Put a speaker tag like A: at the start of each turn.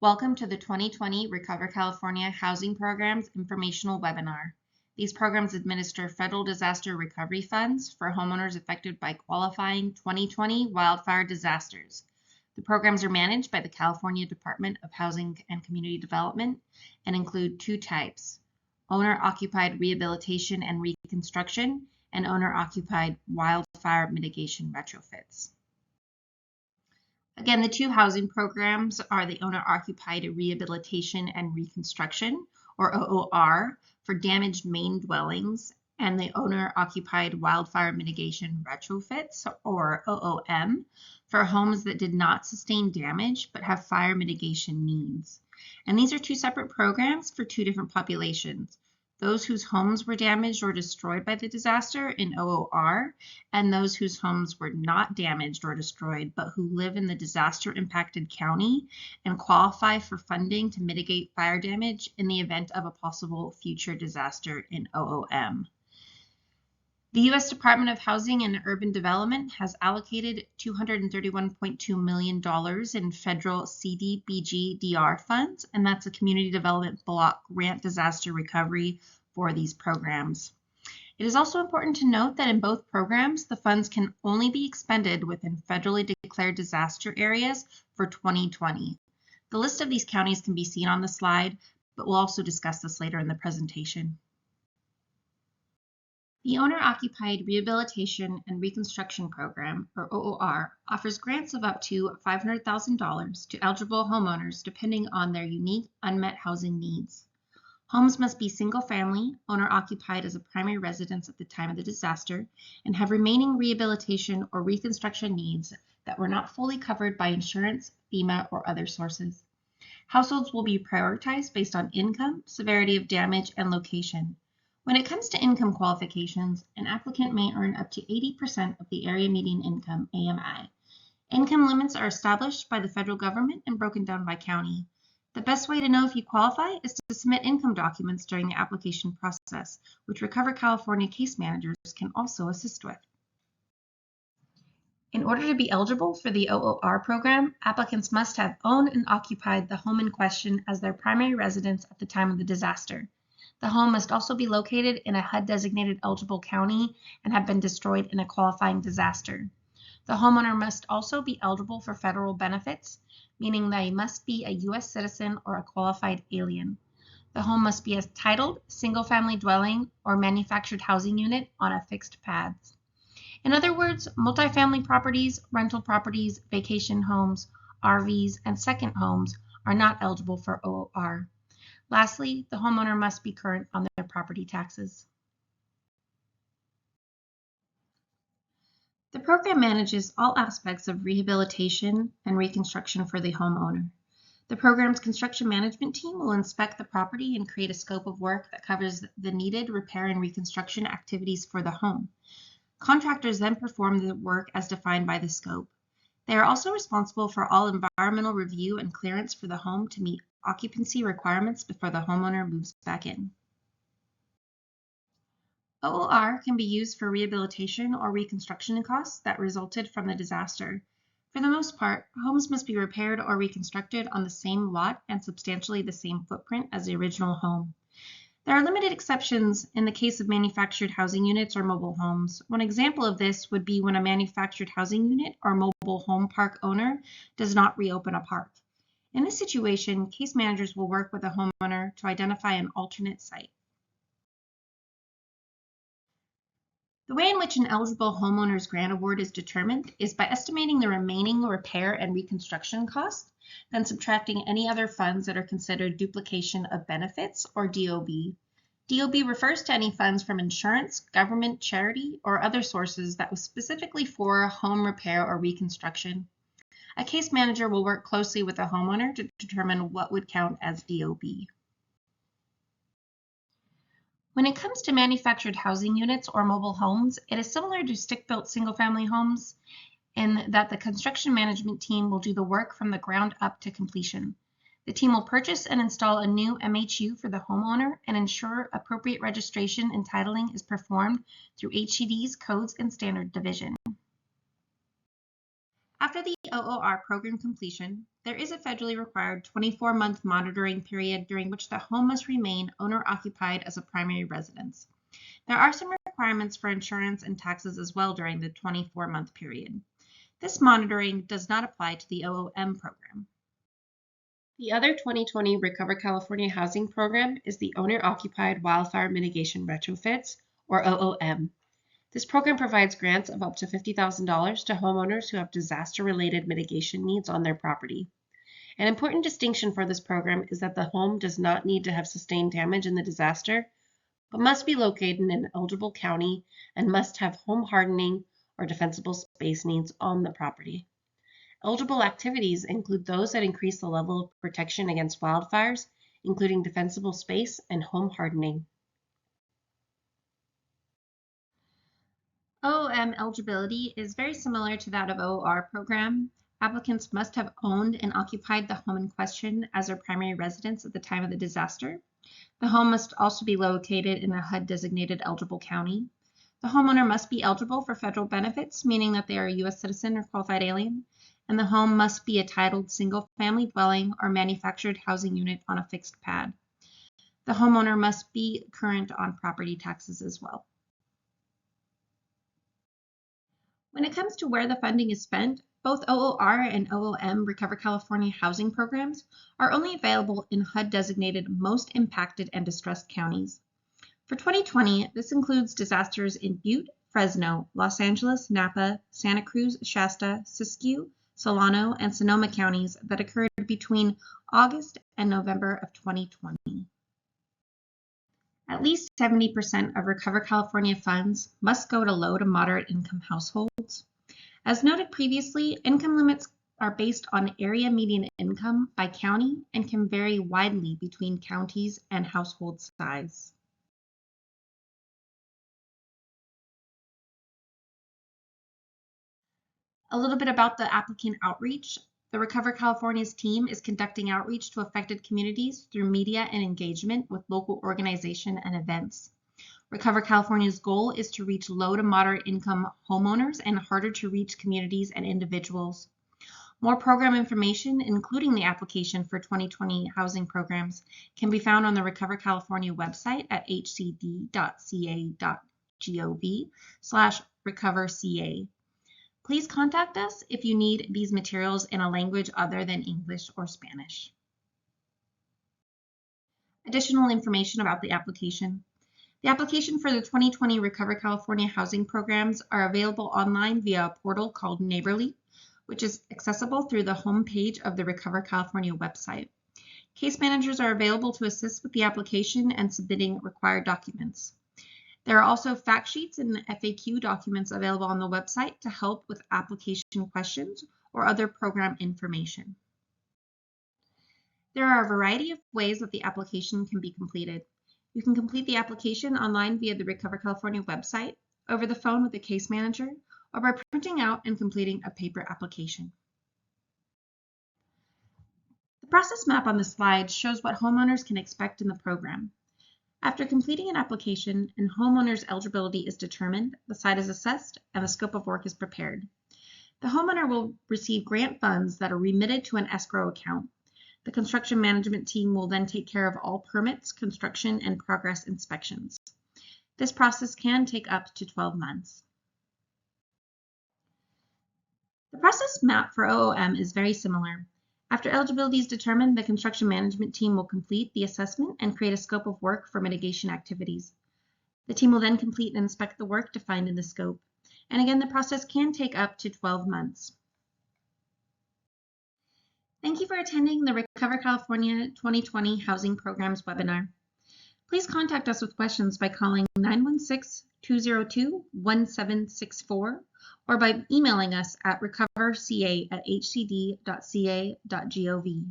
A: Welcome to the 2020 Recover California Housing Programs Informational Webinar. These programs administer federal disaster recovery funds for homeowners affected by qualifying 2020 wildfire disasters. The programs are managed by the California Department of Housing and Community Development and include two types: owner-occupied rehabilitation and reconstruction and owner-occupied wildfire mitigation retrofits. Again, the two housing programs are the Owner-Occupied Rehabilitation and Reconstruction, or OOR, for damaged main dwellings, and the Owner-Occupied Wildfire Mitigation Retrofits, or OOM, for homes that did not sustain damage but have fire mitigation needs. And these are two separate programs for two different populations: those whose homes were damaged or destroyed by the disaster in OOR, and those whose homes were not damaged or destroyed, but who live in the disaster-impacted county and qualify for funding to mitigate fire damage in the event of a possible future disaster in OOM. The U.S. Department of Housing and Urban Development has allocated $231.2 million in federal CDBG-DR funds, and that's a Community Development Block Grant Disaster Recovery for these programs. It is also important to note that in both programs, the funds can only be expended within federally declared disaster areas for 2020. The list of these counties can be seen on the slide, but we'll also discuss this later in the presentation. The Owner-Occupied Rehabilitation and Reconstruction Program, or OOR, offers grants of up to $500,000 to eligible homeowners depending on their unique unmet housing needs. Homes must be single-family, owner-occupied as a primary residence at the time of the disaster, and have remaining rehabilitation or reconstruction needs that were not fully covered by insurance, FEMA, or other sources. Households will be prioritized based on income, severity of damage, and location. When it comes to income qualifications, an applicant may earn up to 80% of the Area Median Income, AMI. Income limits are established by the federal government and broken down by county. The best way to know if you qualify is to submit income documents during the application process, which Recover California case managers can also assist with. In order to be eligible for the OOR program, applicants must have owned and occupied the home in question as their primary residence at the time of the disaster. The home must also be located in a HUD-designated eligible county and have been destroyed in a qualifying disaster. The homeowner must also be eligible for federal benefits, meaning they must be a U.S. citizen or a qualified alien. The home must be a titled, single-family dwelling or manufactured housing unit on a fixed pad. In other words, multifamily properties, rental properties, vacation homes, RVs, and second homes are not eligible for OOR. Lastly, the homeowner must be current on their property taxes. The program manages all aspects of rehabilitation and reconstruction for the homeowner. The program's construction management team will inspect the property and create a scope of work that covers the needed repair and reconstruction activities for the home. Contractors then perform the work as defined by the scope. They are also responsible for all environmental review and clearance for the home to meet occupancy requirements before the homeowner moves back in. OOR can be used for rehabilitation or reconstruction costs that resulted from the disaster. For the most part, homes must be repaired or reconstructed on the same lot and substantially the same footprint as the original home. There are limited exceptions in the case of manufactured housing units or mobile homes. One example of this would be when a manufactured housing unit or mobile home park owner does not reopen a park. In this situation, case managers will work with the homeowner to identify an alternate site. The way in which an eligible homeowner's grant award is determined is by estimating the remaining repair and reconstruction costs, then subtracting any other funds that are considered duplication of benefits, or DOB. DOB refers to any funds from insurance, government, charity, or other sources that was specifically for home repair or reconstruction. A case manager will work closely with the homeowner to determine what would count as DOB. When it comes to manufactured housing units or mobile homes, it is similar to stick-built single-family homes in that the construction management team will do the work from the ground up to completion. The team will purchase and install a new MHU for the homeowner and ensure appropriate registration and titling is performed through HCD's Codes and Standard Division. After the OOR program completion, there is a federally required 24-month monitoring period during which the home must remain owner-occupied as a primary residence. There are some requirements for insurance and taxes as well during the 24-month period. This monitoring does not apply to the OOM program. The other 2020 Recover California housing program is the Owner-Occupied Wildfire Mitigation Retrofits, or OOM. This program provides grants of up to $50,000 to homeowners who have disaster-related mitigation needs on their property. An important distinction for this program is that the home does not need to have sustained damage in the disaster, but must be located in an eligible county and must have home hardening or defensible space needs on the property. Eligible activities include those that increase the level of protection against wildfires, including defensible space and home hardening. OOM eligibility is very similar to that of OOR program. Applicants must have owned and occupied the home in question as their primary residence at the time of the disaster. The home must also be located in a HUD-designated eligible county. The homeowner must be eligible for federal benefits, meaning that they are a U.S. citizen or qualified alien, and the home must be a titled single-family dwelling or manufactured housing unit on a fixed pad. The homeowner must be current on property taxes as well. When it comes to where the funding is spent, both OOR and OOM Recover California housing programs are only available in HUD-designated most impacted and distressed counties. For 2020, this includes disasters in Butte, Fresno, Los Angeles, Napa, Santa Cruz, Shasta, Siskiyou, Solano, and Sonoma counties that occurred between August and November of 2020. At least 70% of Recover California funds must go to low to moderate income households. As noted previously, income limits are based on area median income by county and can vary widely between counties and household size. A little bit about the applicant outreach. The Recover California's team is conducting outreach to affected communities through media and engagement with local organization and events. Recover California's goal is to reach low to moderate income homeowners and harder to reach communities and individuals. More program information, including the application for 2020 housing programs, can be found on the Recover California website at hcd.ca.gov/RecoverCA. Please contact us if you need these materials in a language other than English or Spanish. Additional information about the application. The application for the 2020 Recover California housing programs are available online via a portal called Neighborly, which is accessible through the home page of the Recover California website. Case managers are available to assist with the application and submitting required documents. There are also fact sheets and FAQ documents available on the website to help with application questions or other program information. There are a variety of ways that the application can be completed. You can complete the application online via the Recover California website, over the phone with a case manager, or by printing out and completing a paper application. The process map on the slide shows what homeowners can expect in the program. After completing an application and homeowner's eligibility is determined, the site is assessed, and the scope of work is prepared. The homeowner will receive grant funds that are remitted to an escrow account. The construction management team will then take care of all permits, construction, and progress inspections. This process can take up to 12 months. The process map for OOM is very similar. After eligibility is determined, the construction management team will complete the assessment and create a scope of work for mitigation activities. The team will then complete and inspect the work defined in the scope. And again, the process can take up to 12 months. Thank you for attending the Recover California 2020 Housing Programs webinar. Please contact us with questions by calling 916-202-1764 or by emailing us at recoverca@hcd.ca.gov.